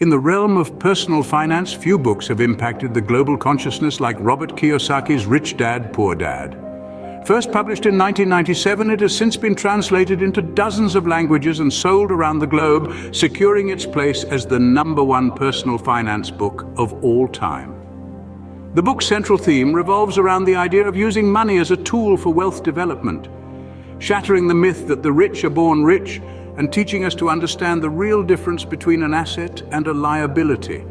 In the realm of personal finance, few books have impacted the global consciousness like Robert Kiyosaki's Rich Dad, Poor Dad. First published in 1997, it has since been translated into dozens of languages and sold around the globe, securing its place as the #1 personal finance book of all time. The book's central theme revolves around the idea of using money as a tool for wealth development, shattering the myth that the rich are born rich and teaching us to understand the real difference between an asset and a liability.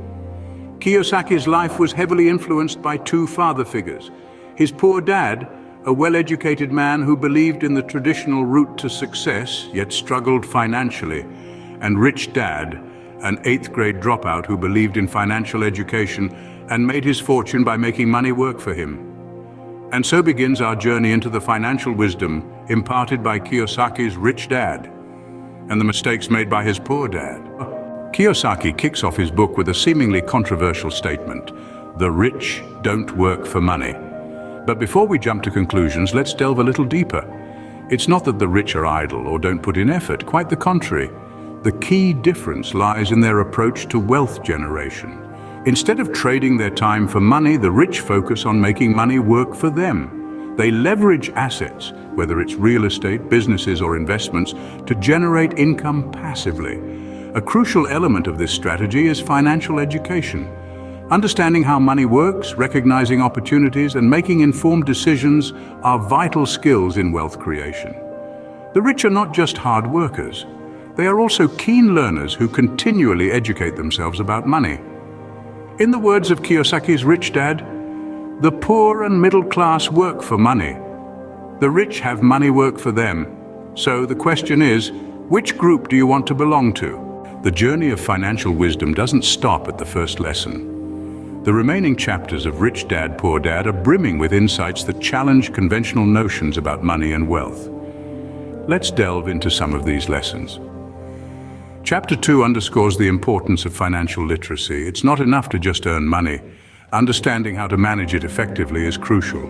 Kiyosaki's life was heavily influenced by two father figures. His poor dad, a well-educated man who believed in the traditional route to success, yet struggled financially, and Rich Dad, an 8th grade dropout who believed in financial education and made his fortune by making money work for him. And so begins our journey into the financial wisdom imparted by Kiyosaki's Rich Dad and the mistakes made by his poor dad. Kiyosaki kicks off his book with a seemingly controversial statement: "The rich don't work for money." But before we jump to conclusions, let's delve a little deeper. It's not that the rich are idle or don't put in effort, quite the contrary. The key difference lies in their approach to wealth generation. Instead of trading their time for money, the rich focus on making money work for them. They leverage assets, whether it's real estate, businesses, or investments, to generate income passively. A crucial element of this strategy is financial education. Understanding how money works, recognizing opportunities, and making informed decisions are vital skills in wealth creation. The rich are not just hard workers. They are also keen learners who continually educate themselves about money. In the words of Kiyosaki's Rich Dad, "The poor and middle class work for money. The rich have money work for them. So the question is, which group do you want to belong to?" The journey of financial wisdom doesn't stop at the first lesson. The remaining chapters of Rich Dad, Poor Dad are brimming with insights that challenge conventional notions about money and wealth. Let's delve into some of these lessons. Chapter 2 underscores the importance of financial literacy. It's not enough to just earn money. Understanding how to manage it effectively is crucial.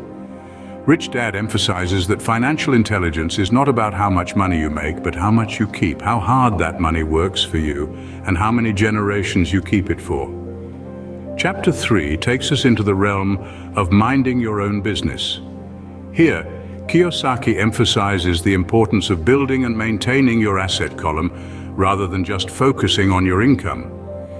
Rich Dad emphasizes that financial intelligence is not about how much money you make, but how much you keep, how hard that money works for you, and how many generations you keep it for. Chapter 3 takes us into the realm of minding your own business. Here, Kiyosaki emphasizes the importance of building and maintaining your asset column rather than just focusing on your income.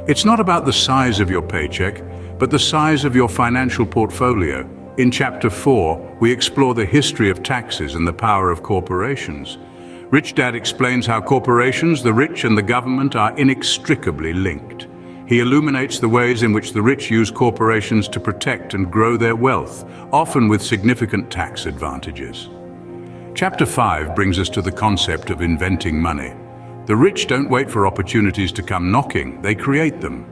It's not about the size of your paycheck, but the size of your financial portfolio. In Chapter 4, we explore the history of taxes and the power of corporations. Rich Dad explains how corporations, the rich, and the government are inextricably linked. He illuminates the ways in which the rich use corporations to protect and grow their wealth, often with significant tax advantages. Chapter 5 brings us to the concept of inventing money. The rich don't wait for opportunities to come knocking, they create them.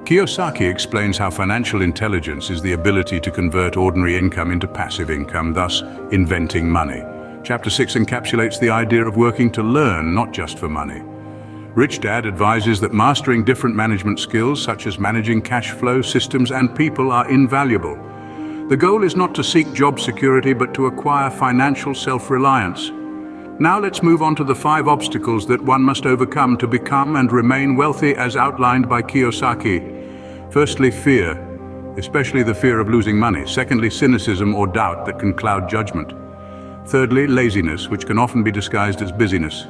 Kiyosaki explains how financial intelligence is the ability to convert ordinary income into passive income, thus inventing money. Chapter 6 encapsulates the idea of working to learn, not just for money. Rich Dad advises that mastering different management skills, such as managing cash flow, systems, and people, are invaluable. The goal is not to seek job security, but to acquire financial self-reliance. Now let's move on to the 5 obstacles that one must overcome to become and remain wealthy as outlined by Kiyosaki. Firstly, fear, especially the fear of losing money. Secondly, cynicism or doubt that can cloud judgment. Thirdly, laziness, which can often be disguised as busyness.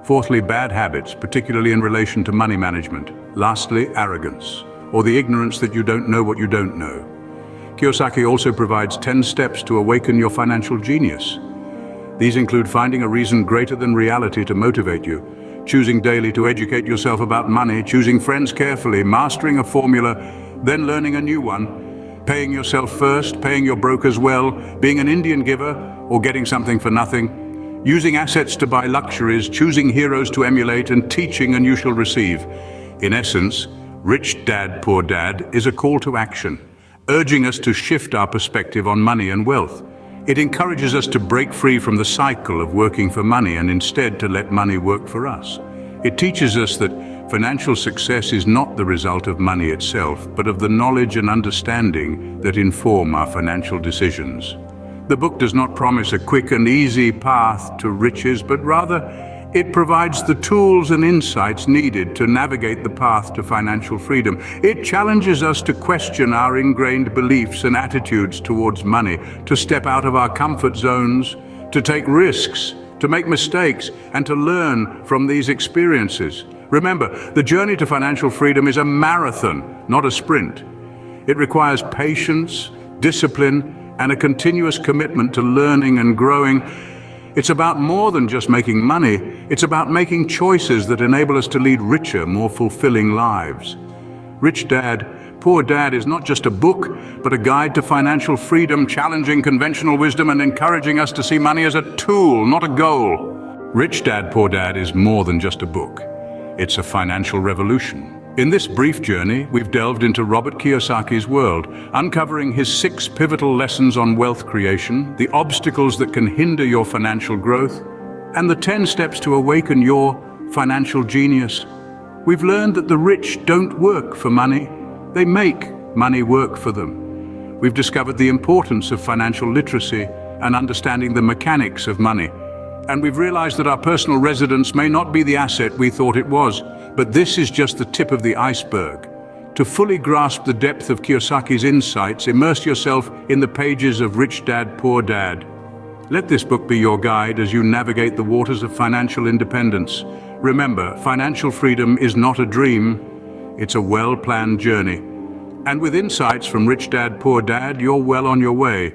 Fourthly, bad habits, particularly in relation to money management. Lastly, arrogance, or the ignorance that you don't know what you don't know. Kiyosaki also provides 10 steps to awaken your financial genius. These include finding a reason greater than reality to motivate you, choosing daily to educate yourself about money, choosing friends carefully, mastering a formula, then learning a new one, paying yourself first, paying your brokers well, being an Indian giver, or getting something for nothing, using assets to buy luxuries, choosing heroes to emulate, and teaching and you shall receive. In essence, Rich Dad, Poor Dad is a call to action, urging us to shift our perspective on money and wealth. It encourages us to break free from the cycle of working for money and instead to let money work for us. It teaches us that financial success is not the result of money itself, but of the knowledge and understanding that inform our financial decisions. The book does not promise a quick and easy path to riches, but rather It provides the tools and insights needed to navigate the path to financial freedom. It challenges us to question our ingrained beliefs and attitudes towards money, to step out of our comfort zones, to take risks, to make mistakes, and to learn from these experiences. Remember, the journey to financial freedom is a marathon, not a sprint. It requires patience, discipline, and a continuous commitment to learning and growing. It's about more than just making money. It's about making choices that enable us to lead richer, more fulfilling lives. Rich Dad, Poor Dad is not just a book, but a guide to financial freedom, challenging conventional wisdom and encouraging us to see money as a tool, not a goal. Rich Dad, Poor Dad is more than just a book. It's a financial revolution. In this brief journey, we've delved into Robert Kiyosaki's world, uncovering his 6 pivotal lessons on wealth creation, the obstacles that can hinder your financial growth, and the 10 steps to awaken your financial genius. We've learned that the rich don't work for money, they make money work for them. We've discovered the importance of financial literacy and understanding the mechanics of money. And we've realized that our personal residence may not be the asset we thought it was, but this is just the tip of the iceberg. To fully grasp the depth of Kiyosaki's insights, immerse yourself in the pages of Rich Dad, Poor Dad. Let this book be your guide as you navigate the waters of financial independence. Remember, financial freedom is not a dream, it's a well-planned journey. And with insights from Rich Dad, Poor Dad, you're well on your way.